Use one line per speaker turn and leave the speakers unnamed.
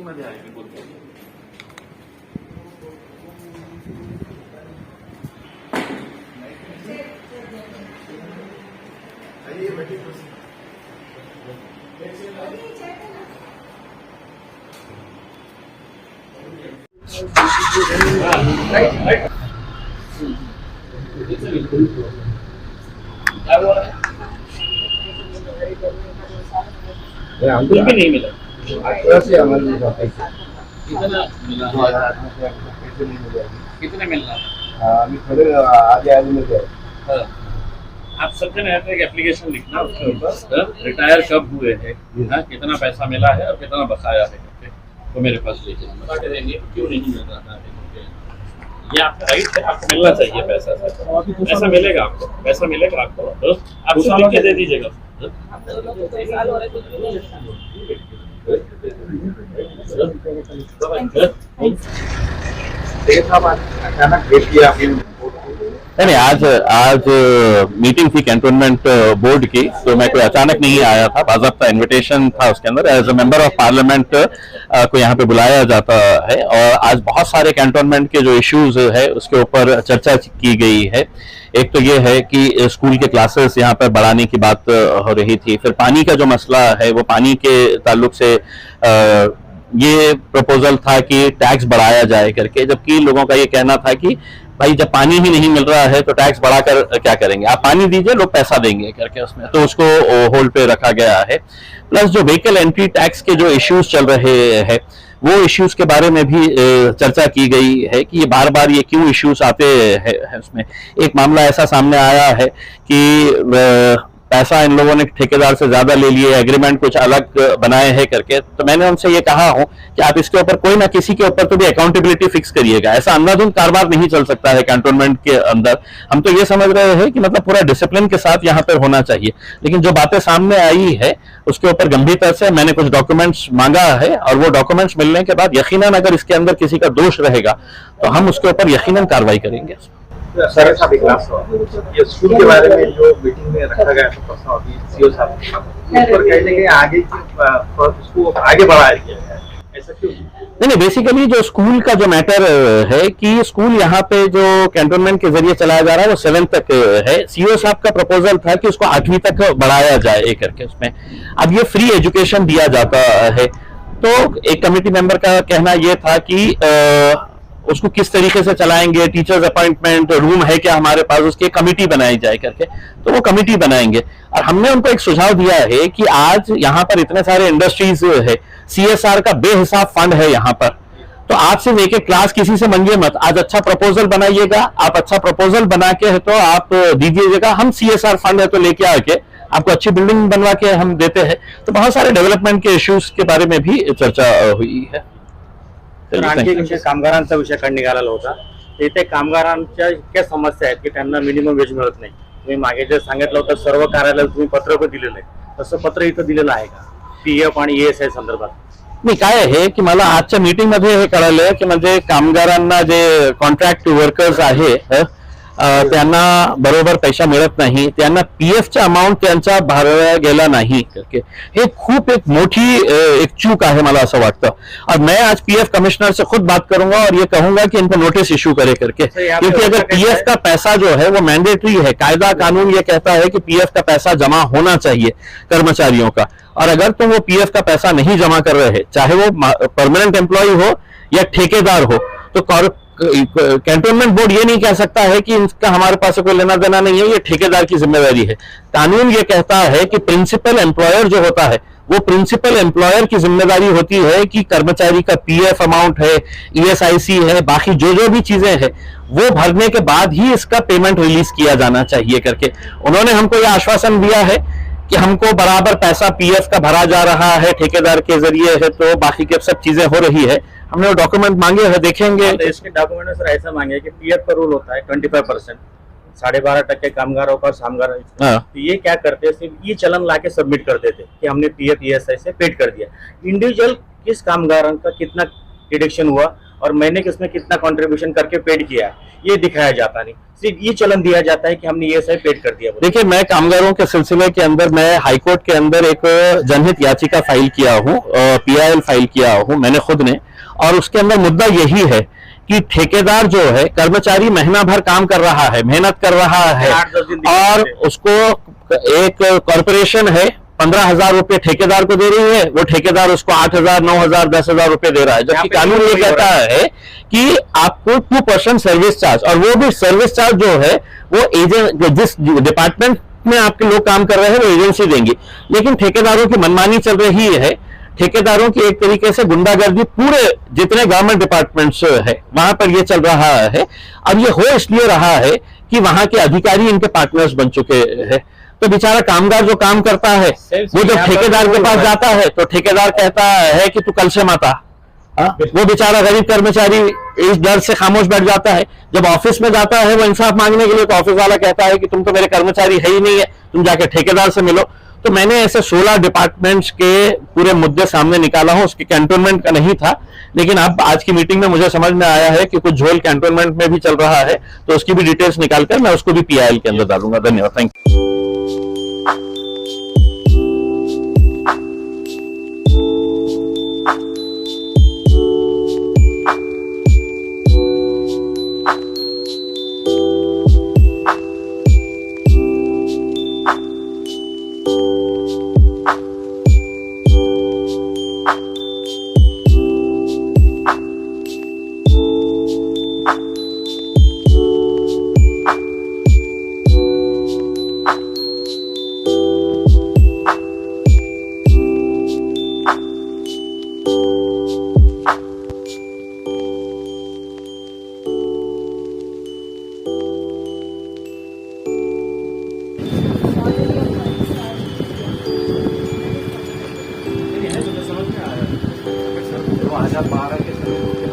Meeting मध्ये आहे मी बोलतो.
कुछ भी नहीं मिला.
कितने मिलना? आप सबसे नया एक एप्लीकेशन लिखना उसके ऊपर रिटायर कब हुए हैं, कितना पैसा मिला है और कितना बकाया है करके तो मेरे पास लेके आना. क्यों नहीं मिल रहा था? ये आपका राइट है, आपको मिलना चाहिए पैसा. पैसा मिलेगा आपको, पैसा मिलेगा आपको. आप उसको लिख के दे दीजिएगा.
नहीं, आज मीटिंग थी कैंटोनमेंट बोर्ड की, तो मैं कोई अचानक नहीं आया था. बाज़ाब्ता इनविटेशन था उसके अंदर. As a member of parliament को यहाँ पे बुलाया जाता है और आज बहुत सारे कैंटोनमेंट के जो इश्यूज है उसके ऊपर चर्चा की गई है. एक तो ये है कि स्कूल के क्लासेस यहाँ पर बढ़ाने की बात हो रही थी. फिर पानी का जो मसला है वो पानी के ताल्लुक से ये प्रपोजल था कि टैक्स बढ़ाया जाए करके, जबकि लोगों का ये कहना था कि भाई जब पानी ही नहीं मिल रहा है तो टैक्स बढ़ाकर क्या करेंगे, आप पानी दीजिए लोग पैसा देंगे करके उसमें, तो उसको होल्ड पे रखा गया है. प्लस जो व्हीकल एंट्री टैक्स के जो इश्यूज चल रहे हैं वो इश्यूज के बारे में भी चर्चा की गई है कि ये बार बार ये क्यों इश्यूज आते हैं. उसमें एक मामला ऐसा सामने आया है कि पैसा इन लोगों ने ठेकेदार से ज्यादा ले लिए, एग्रीमेंट कुछ अलग बनाए हैं करके. तो मैंने उनसे ये कहा हूं कि आप इसके ऊपर कोई ना किसी के ऊपर तो भी अकाउंटेबिलिटी फिक्स करिएगा. ऐसा अंधाधुंध कारोबार नहीं चल सकता है कैंटोनमेंट के अंदर. हम तो ये समझ रहे हैं कि मतलब पूरा डिसिप्लिन के साथ यहाँ पर होना चाहिए, लेकिन जो बातें सामने आई है उसके ऊपर गंभीरता से मैंने कुछ डॉक्यूमेंट्स मांगा है और वो डॉक्यूमेंट्स मिलने के बाद यकीनन अगर इसके अंदर किसी का दोष रहेगा तो हम उसके ऊपर यकीनन कार्रवाई करेंगे.
सर साहब एक लास्ट ये स्कूल के बारे में जो मीटिंग में रखा गया था प्रस्ताव अभी सीओ साहब उस पर कहीं ना कहीं आगे उसको आगे बढ़ाया गया है, ऐसा क्यों?
नहीं, बेसिकली जो स्कूल का जो मैटर है कि स्कूल यहाँ पे जो कैंटोनमेंट के जरिए चलाया जा रहा है वो 7th तक है. सीओ साहब का प्रपोजल था कि उसको 8वीं तक बढ़ाया जाए करके. उसमें अब ये फ्री एजुकेशन दिया जाता है, तो एक कमेटी मेंबर का कहना यह था कि उसको किस तरीके से चलाएंगे, टीचर्स अपॉइंटमेंट रूम है क्या हमारे पास, उसकी कमेटी बनाई जाए करके. तो वो कमेटी बनाएंगे. और हमने उनको एक सुझाव दिया है कि आज यहाँ पर इतने सारे इंडस्ट्रीज है, सीएसआर का बेहिसाब फंड है यहाँ पर, तो आज सिर्फ एक एक क्लास किसी से मंगिए मत. आज अच्छा प्रपोजल बनाइएगा, आप अच्छा प्रपोजल बना के है तो आप दीजिएगा, हम सीएसआर फंड है तो लेके आके आपको अच्छी बिल्डिंग बनवा के हम देते हैं. तो बहुत सारे डेवलपमेंट के इश्यूज के बारे में भी चर्चा हुई है.
आणखी एक विषय कामगारांचा विषय काढ निघालेला होता. इथे कामगारांच्या इतक्या समस्या आहेत की त्यांना मिनिमम वेज मिळत नाही. तुम्ही मागे जे सांगितलं होतं सर्व कार्यालयात तुम्ही पत्र पण दिलेलं आहे, तसं पत्र इथं दिलेलं आहे का पीएफ आणि ईएसआय संदर्भात?
नाही, काय आहे की मला आजच्या मीटिंग मध्ये हे कळालं की म्हणजे कामगारांना जे कॉन्ट्रॅक्ट वर्कर्स आहे त्यांना बरोबर पैसा मिळत नाही, त्यांना पीएफचा अमाउंट त्यांचा भरला गेला नाही करके. हे खूप एक मोठी एक चूक आहे मला असं वाटतं. और मैं आज पीएफ कमिश्नर से खुद बात करूंगा और ये कहूंगा कि इनको नोटिस इशू करे करके, क्योंकि अगर पीएफ का पैसा जो है वो मैंडेटरी है, कायदा कानून ये कहता है कि पीएफ का पैसा जमा होना चाहिए कर्मचारियों का. और अगर तुम वो पीएफ का पैसा नहीं जमा कर रहे, चाहे वो परमानेंट एम्प्लॉय हो या ठेकेदार हो, तो कैंटोनमेंट बोर्ड ये नहीं कह सकता है कि इसका हमारे पास कोई लेना देना नहीं है, ये ठेकेदार की जिम्मेदारी है. कानून ये कहता है कि प्रिंसिपल एम्प्लॉयर जो होता है वो प्रिंसिपल एम्प्लॉयर की जिम्मेदारी होती है कि कर्मचारी का पीएफ अमाउंट है, ईएसआईसी है, बाकी जो जो भी चीजें हैं वो भरने के बाद ही इसका पेमेंट रिलीज किया जाना चाहिए करके. उन्होंने हमको यह आश्वासन दिया है कि हमको बराबर पैसा पीएफ का भरा जा रहा है, ठेकेदार के जरिए है, तो बाकी के सब चीजें हो रही है. हमने वो डॉक्यूमेंट मांगे हैं, देखेंगे.
तो इसके डॉक्यूमेंट में सर ऐसा मांगे कि पीएफ का रूल होता है 25%, 12.5% कामगारों का कामगार. तो ये क्या करते हैं, सिर्फ ये चलन ला के सबमिट कर देते कि हमने पीएफ ईएसआई से पेड कर दिया. इंडिविजुअल किस कामगारों का कितना डिडक्शन हुआ और महीने के उसमें कितना कंट्रीब्यूशन करके पेड किया है ये दिखाया जाता नहीं, सिर्फ ये चलन दिया जाता है कि हमने ये सही पेड कर दिया।
देखिए, मैं कामगारों के सिलसिले के अंदर मैं हाईकोर्ट के अंदर एक जनहित याचिका फाइल किया हूँ, PIL फाइल किया हूँ मैंने खुद ने, और उसके अंदर मुद्दा यही है कि ठेकेदार जो है, कर्मचारी महीना भर काम कर रहा है, मेहनत कर रहा है,
8-10 दिन
और उसको एक कॉरपोरेशन है 15,000 रुपए ठेकेदार को दे रही है, वो ठेकेदार उसको 8,000, 9,000, 10,000 रुपए दे रहा है, जबकि कानून ये कहता है कि आपको 2% सर्विस चार्ज, और वो भी सर्विस चार्ज जो है वो एजेंट, जिस डिपार्टमेंट में आपके लोग काम कर रहे हैं वो एजेंसी देंगी। लेकिन ठेकेदारों की मनमानी चल रही है, ठेकेदारों की एक तरीके से गुंडागर्दी पूरे जितने गवर्नमेंट डिपार्टमेंट्स है वहां पर ये चल रहा है। अब ये हो इसलिए रहा है कि वहां के अधिकारी इनके पार्टनर्स बन चुके हैं, तो बेचारा कामगार जो काम करता है वो जब ठेकेदार के पास जाता है तो ठेकेदार कहता है कि तू कल से मत आ। वो बेचारा गरीब कर्मचारी इस डर से खामोश बैठ जाता है। जब ऑफिस में जाता है वो इंसाफ मांगने के लिए तो ऑफिस वाला कहता है कि तुम तो मेरे कर्मचारी है ही नहीं है, तुम जाके ठेकेदार से मिलो। तो मैंने ऐसे 16 डिपार्टमेंट्स के पूरे मुद्दे सामने निकाला हूं, उसकी कैंटोनमेंट का नहीं था, लेकिन अब आज की मीटिंग में मुझे समझ में आया है कि कुछ झोल कैंटोनमेंट में भी चल रहा है, तो उसकी भी डिटेल्स निकालकर मैं उसको भी PIL के अंदर डालूंगा। धन्यवाद, थैंक यू।
समझ में आया 2012 के समय